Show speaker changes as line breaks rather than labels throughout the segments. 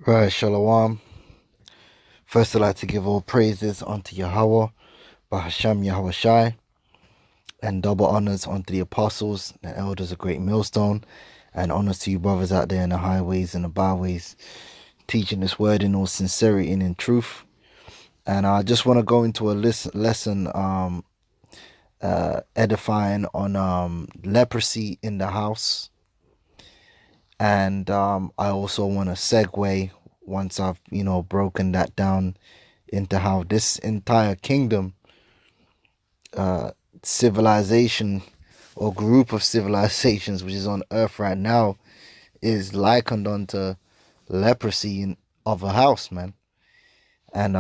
Right, Shalom. First, I'd like to give all praises unto Yahweh, Bahasham Yahweh Shai, and double honors unto the apostles and elders of Great Millstone, and honors to you brothers out there in the highways and the byways, teaching this word in all sincerity and in truth. And I just want to go into a lesson edifying on leprosy in the house. And I also want to segue once I've, broken that down into how this entire kingdom, civilization or group of civilizations which is on earth right now is likened unto leprosy of a house, man. And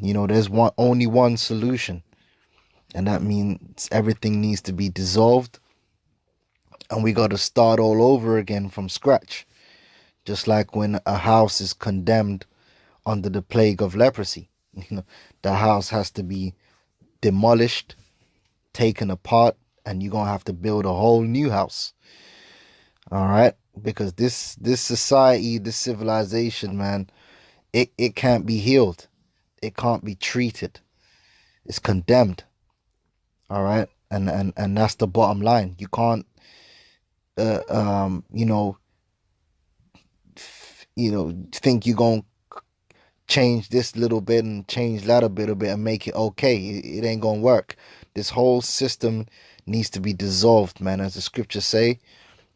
there's only one solution, and that means everything needs to be dissolved, and we got to start all over again from scratch, just like when a house is condemned under the plague of leprosy. The house has to be demolished, taken apart, and you're gonna have to build a whole new house. All right, because this society, this civilization, man, it can't be healed, it can't be treated, it's condemned. All right, and that's the bottom line. You can't uh um you know think you're gonna change this little bit and change that a bit and make it okay. It ain't gonna work. This whole system needs to be dissolved, man, as the scriptures say,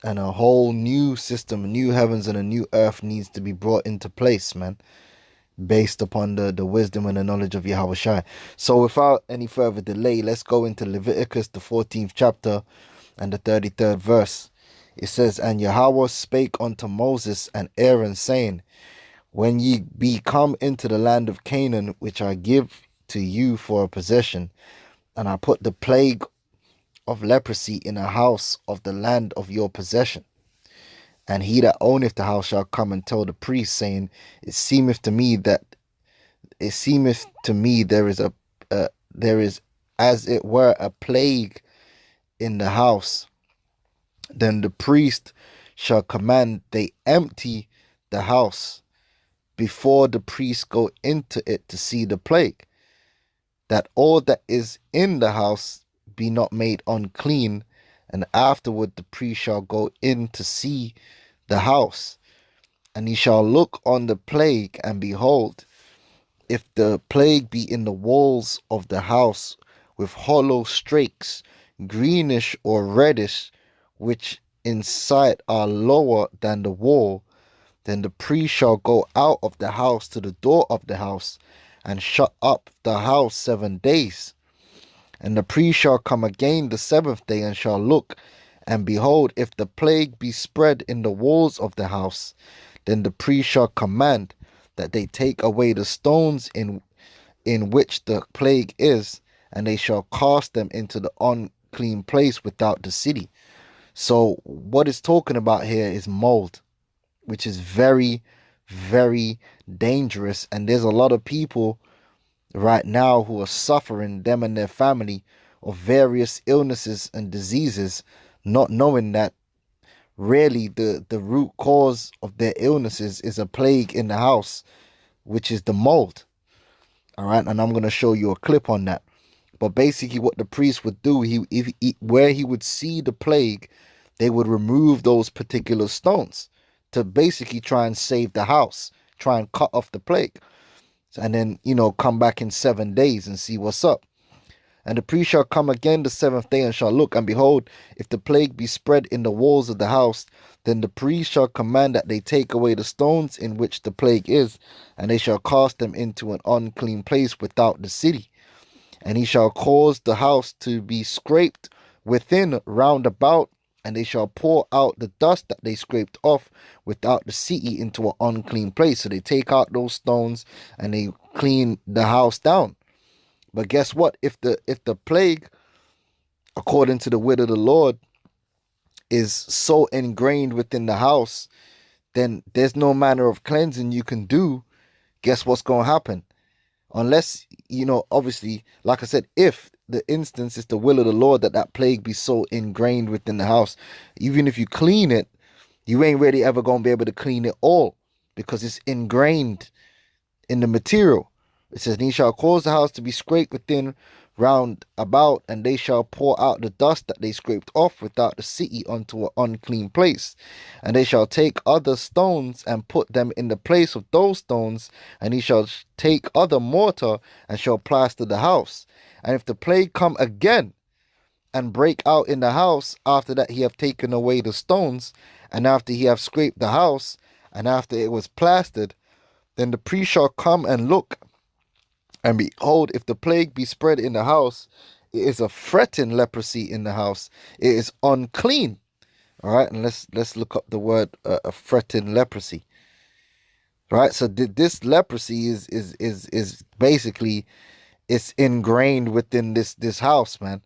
and a whole new system, a new heavens and a new earth needs to be brought into place, man, based upon the wisdom and the knowledge of Yahweh Shai. So without any further delay, let's go into Leviticus, the 14th chapter and the 33rd verse. It says, "And Yahweh spake unto Moses and Aaron, saying, When ye be come into the land of Canaan, which I give to you for a possession, and I put the plague of leprosy in a house of the land of your possession. And he that owneth the house shall come and tell the priest, saying, it seemeth to me there is as it were a plague in the house. Then the priest shall command they empty the house before the priest go into it to see the plague, that all that is in the house be not made unclean, and afterward the priest shall go in to see the house, and he shall look on the plague, and behold, if the plague be in the walls of the house with hollow strakes, greenish or reddish, which in sight are lower than the wall, then the priest shall go out of the house to the door of the house, and shut up the house 7 days. And the priest shall come again the 7th day, and shall look, and behold, if the plague be spread in the walls of the house, then the priest shall command that they take away the stones in which the plague is, and they shall cast them into the unclean place without the city." So what it's talking about here is mold, which is very, very dangerous. And there's a lot of people right now who are suffering, them and their family, of various illnesses and diseases, not knowing that really the root cause of their illnesses is a plague in the house, which is the mold. All right, and I'm going to show you a clip on that. But basically what the priest would do, where he would see the plague, they would remove those particular stones to basically try and save the house, try and cut off the plague. And then, come back in 7 days and see what's up. "And the priest shall come again the 7th day, and shall look, and behold, if the plague be spread in the walls of the house, then the priest shall command that they take away the stones in which the plague is, and they shall cast them into an unclean place without the city. And he shall cause the house to be scraped within round about, and they shall pour out the dust that they scraped off without the city into an unclean place." So they take out those stones and they clean the house down. But guess what? If the plague, according to the word of the Lord, is so ingrained within the house, then there's no manner of cleansing you can do. Guess what's going to happen? Unless, obviously, like I said, if the instance is the will of the Lord that plague be so ingrained within the house, even if you clean it, you ain't really ever going to be able to clean it all. because it's ingrained in the material. It says, and he shall cause the house to be scraped within round about, and they shall pour out the dust that they scraped off without the city unto an unclean place. And they shall take other stones and put them in the place of those stones, and he shall take other mortar and shall plaster the house. And if the plague come again and break out in the house after that he have taken away the stones, and after he have scraped the house, and after it was plastered, then the priest shall come and look, and behold, if the plague be spread in the house, it is a fretting leprosy in the house. It is unclean. All right, and let's look up the word a fretting leprosy. All right, so this leprosy is basically, it's ingrained within this house, man.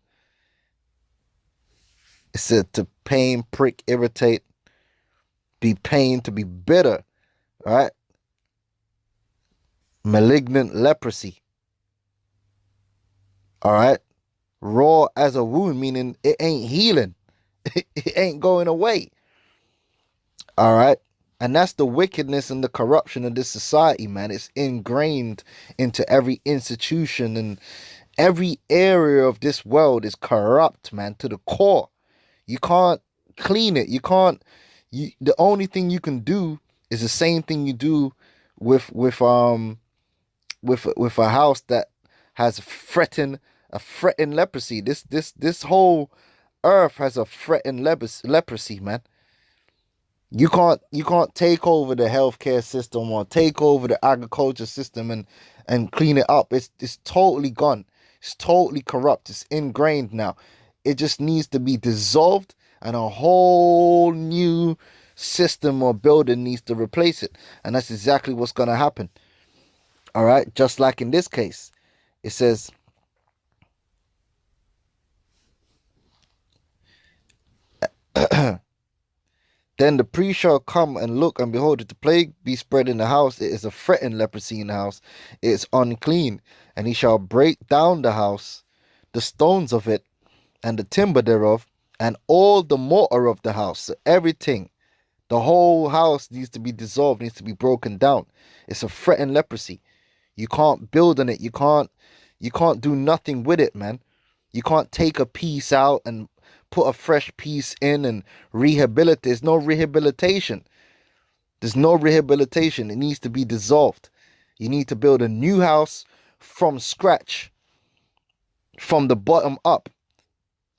It said to pain, prick, irritate, be pain, to be bitter. All right, malignant leprosy. All right, raw as a wound, meaning it ain't healing. It ain't going away. All right. And that's the wickedness and the corruption of this society, man. It's ingrained into every institution, and every area of this world is corrupt, man, to the core. You can't clean it. You can't. The only thing you can do is the same thing you do with a house that has a fretting leprosy. This whole earth has a fretting leprosy, man. You can't take over the healthcare system or take over the agriculture system and clean it up. It's totally gone. It's totally corrupt. It's ingrained now. It just needs to be dissolved, and a whole new system or building needs to replace it. And that's exactly what's gonna happen. All right, just like in this case, it says, then the priest shall come and look, and behold, if the plague be spread in the house, it is a fretting leprosy in the house, it is unclean. And he shall break down the house, the stones of it, and the timber thereof, and all the mortar of the house. So everything, the whole house needs to be dissolved, needs to be broken down. It's a fretting leprosy. You can't build on it. You can't do nothing with it, man. You can't take a piece out and put a fresh piece in and rehabilitate. There's no rehabilitation. There's no rehabilitation. It needs to be dissolved. You need to build a new house from scratch, from the bottom up.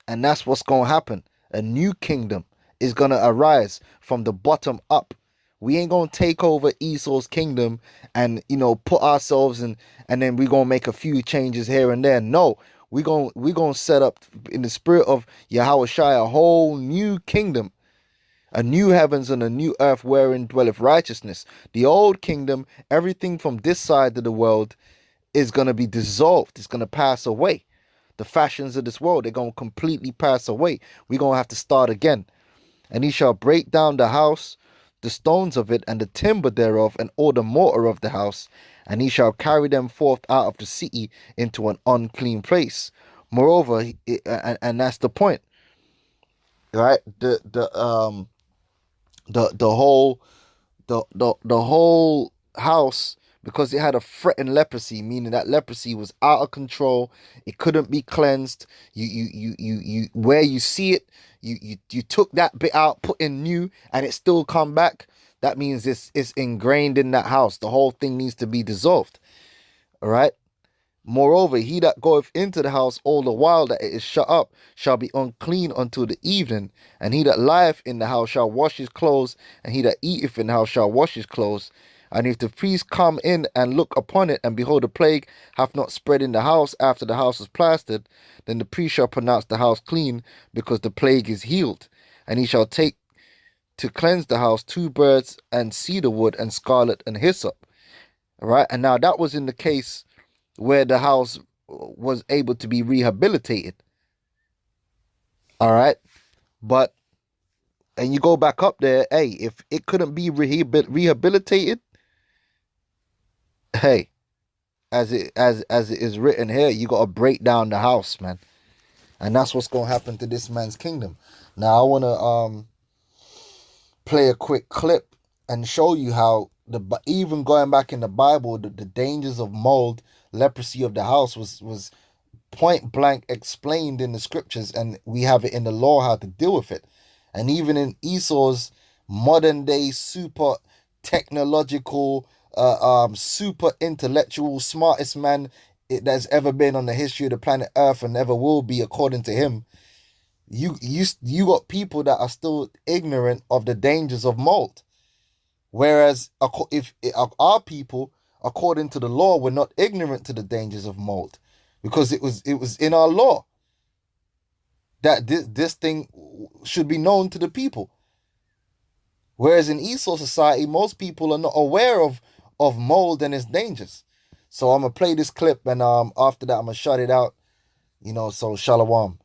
And that's what's going to happen. A new kingdom is going to arise from the bottom up. We ain't going to take over Esau's kingdom and, put ourselves in, and then we're going to make a few changes here and there. No, we're going to set up in the spirit of Yahweh Shai a whole new kingdom, a new heavens and a new earth wherein dwelleth righteousness. The old kingdom, everything from this side of the world is going to be dissolved. It's going to pass away. The fashions of this world, they're going to completely pass away. We're going to have to start again. And he shall break down the house, the stones of it, and the timber thereof, and all the mortar of the house, and he shall carry them forth out of the city into an unclean place. Moreover, and that's the point, right? The whole house, because it had a fretting leprosy, meaning that leprosy was out of control. It couldn't be cleansed. You where you see it, you took that bit out, put in new, and it still come back. That means it's ingrained in that house. The whole thing needs to be dissolved. All right. Moreover, he that goeth into the house all the while that it is shut up shall be unclean until the evening. And he that lieth in the house shall wash his clothes, and he that eateth in the house shall wash his clothes. And if the priest come in and look upon it, and behold, the plague hath not spread in the house after the house was plastered, then the priest shall pronounce the house clean, because the plague is healed. And he shall take to cleanse the house 2 birds and cedar wood and scarlet and hyssop. All right. And now that was in the case where the house was able to be rehabilitated. All right. But, and you go back up there, hey, if it couldn't be rehabilitated, hey, as it is written here, you got to break down the house, man. And that's what's going to happen to this man's kingdom. Now, I want to play a quick clip and show you how even going back in the Bible, the dangers of mold, leprosy of the house was point blank explained in the scriptures, and we have it in the law how to deal with it. And even in Esau's modern day super technological, super intellectual, smartest man that's ever been on the history of the planet Earth and ever will be, according to him, you got people that are still ignorant of the dangers of mold. Whereas if our people, according to the law, were not ignorant to the dangers of mold, because it was in our law that this thing should be known to the people. Whereas in Esau society, most people are not aware of mold and its dangers. So I'm gonna play this clip, and after that I'm gonna shut it out. So shalom.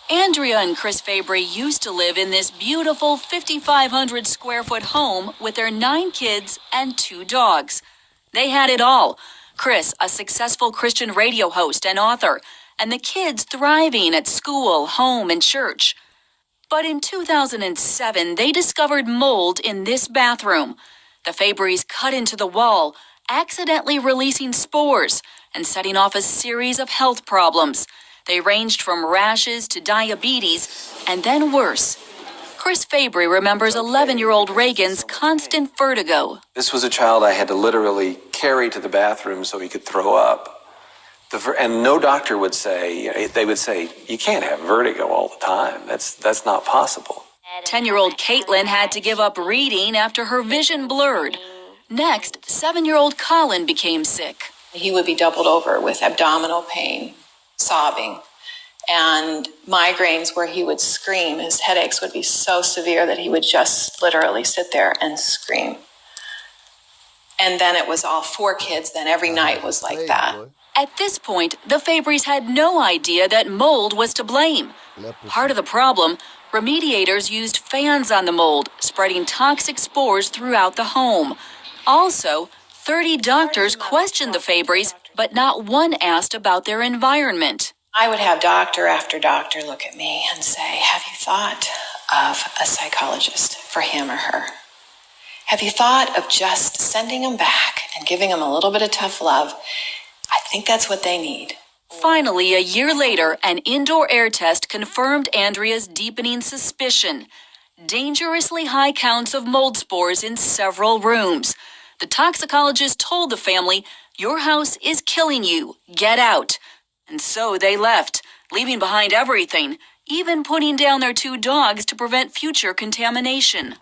Andrea and Chris Fabry used to live in this beautiful 5,500 square foot home with their 9 kids and 2 dogs. They had it all. Chris, a successful Christian radio host and author, and the kids thriving at school, home, and church. But in 2007, they discovered mold in this bathroom. The Fabrys cut into the wall, accidentally releasing spores and setting off a series of health problems. They ranged from rashes to diabetes, and then worse. Chris Fabry remembers 11-year-old Reagan's constant vertigo.
This was a child I had to literally carry to the bathroom so he could throw up. And no doctor would say, they would say, you can't have vertigo all the time. That's not possible.
10-year-old Caitlin had to give up reading after her vision blurred. Next, 7-year-old Colin became sick.
He would be doubled over with abdominal pain, sobbing, and migraines where he would scream. His headaches would be so severe that he would just literally sit there and scream. And then it was all 4 kids. Then every night was like that.
At this point, the Fabrys had no idea that mold was to blame. Part of the problem, remediators used fans on the mold, spreading toxic spores throughout the home. Also, 30 doctors questioned the Fabrys, but not one asked about their environment.
I would have doctor after doctor look at me and say, have you thought of a psychologist for him or her? Have you thought of just sending them back and giving them a little bit of tough love? I think that's what they need.
Finally, a year later, an indoor air test confirmed Andrea's deepening suspicion. Dangerously high counts of mold spores in several rooms. The toxicologist told the family, your house is killing you. Get out. And so they left, leaving behind everything, even putting down their 2 dogs to prevent future contamination.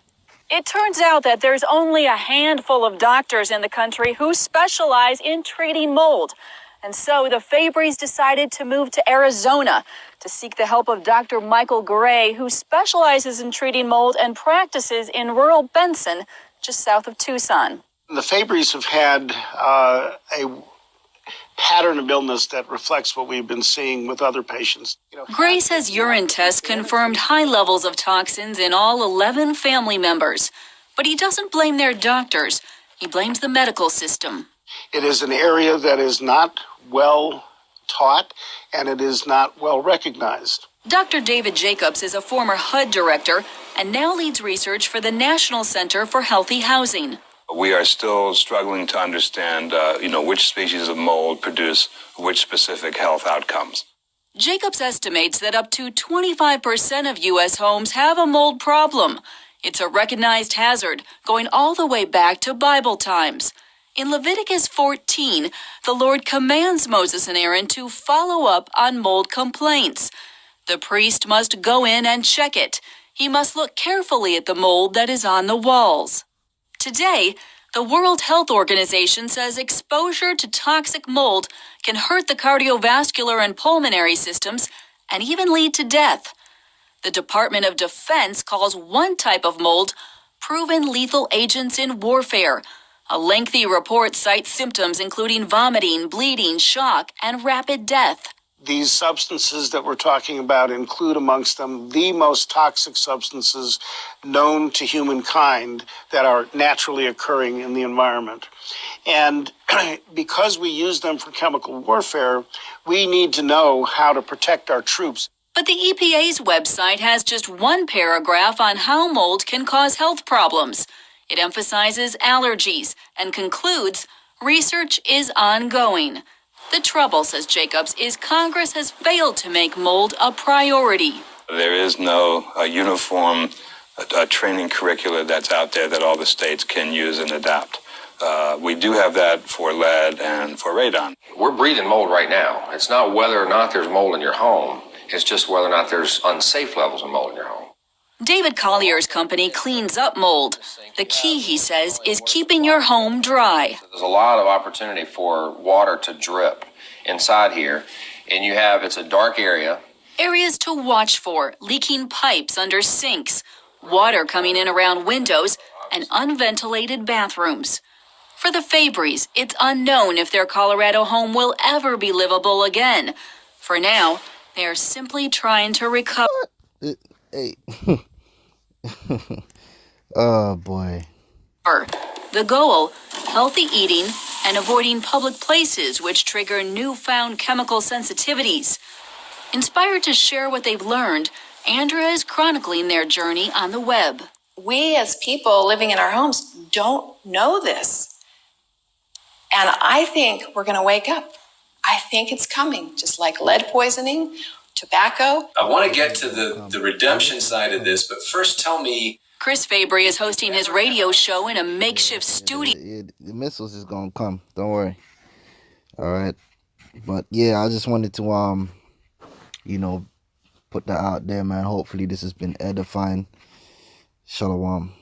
It turns out that there's only a handful of doctors in the country who specialize in treating mold. And so the Fabrys decided to move to Arizona to seek the help of Dr. Michael Gray, who specializes in treating mold and practices in rural Benson, just south of Tucson.
The Fabrys have had a pattern of illness that reflects what we've been seeing with other patients.
Gray says urine tests confirmed high levels of toxins in all 11 family members. But he doesn't blame their doctors. He blames the medical system.
It is an area that is not well taught, and it is not well recognized.
Dr. David Jacobs is a former HUD director and now leads research for the National Center for Healthy Housing.
We are still struggling to understand, which species of mold produce which specific health outcomes.
Jacobs estimates that up to 25% of U.S. homes have a mold problem. It's a recognized hazard going all the way back to Bible times. In Leviticus 14, the Lord commands Moses and Aaron to follow up on mold complaints. The priest must go in and check it. He must look carefully at the mold that is on the walls. Today, the World Health Organization says exposure to toxic mold can hurt the cardiovascular and pulmonary systems and even lead to death. The Department of Defense calls one type of mold proven lethal agents in warfare. A lengthy report cites symptoms including vomiting, bleeding, shock, and rapid death.
These substances that we're talking about include amongst them the most toxic substances known to humankind that are naturally occurring in the environment. And because we use them for chemical warfare, we need to know how to protect our troops.
But the EPA's website has just one paragraph on how mold can cause health problems. It emphasizes allergies and concludes research is ongoing. The trouble, says Jacobs, is Congress has failed to make mold a priority.
There is no uniform training curricula that's out there that all the states can use and adapt. We do have that for lead and for radon.
We're breeding mold right now. It's not whether or not there's mold in your home. It's just whether or not there's unsafe levels of mold in your home.
David Collier's company cleans up mold. The key, he says, is keeping your home dry.
There's a lot of opportunity for water to drip inside here, and it's a dark area.
Areas to watch for: leaking pipes under sinks, water coming in around windows, and unventilated bathrooms. For the Fabrys, it's unknown if their Colorado home will ever be livable again. For now, they are simply trying to recover.
Hey. Oh, boy.
The goal: healthy eating and avoiding public places which trigger newfound chemical sensitivities. Inspired to share what they've learned, Andrea is chronicling their journey on the web.
We as people living in our homes don't know this. And I think we're going to wake up. I think it's coming, just like lead poisoning, tobacco.
I want to get to the redemption side of this, but first tell me.
Chris Fabry is hosting his radio show in a makeshift studio.
The missiles is gonna come. Don't worry. All right. But yeah, I just wanted to put that out there, man. Hopefully this has been edifying. Shalom.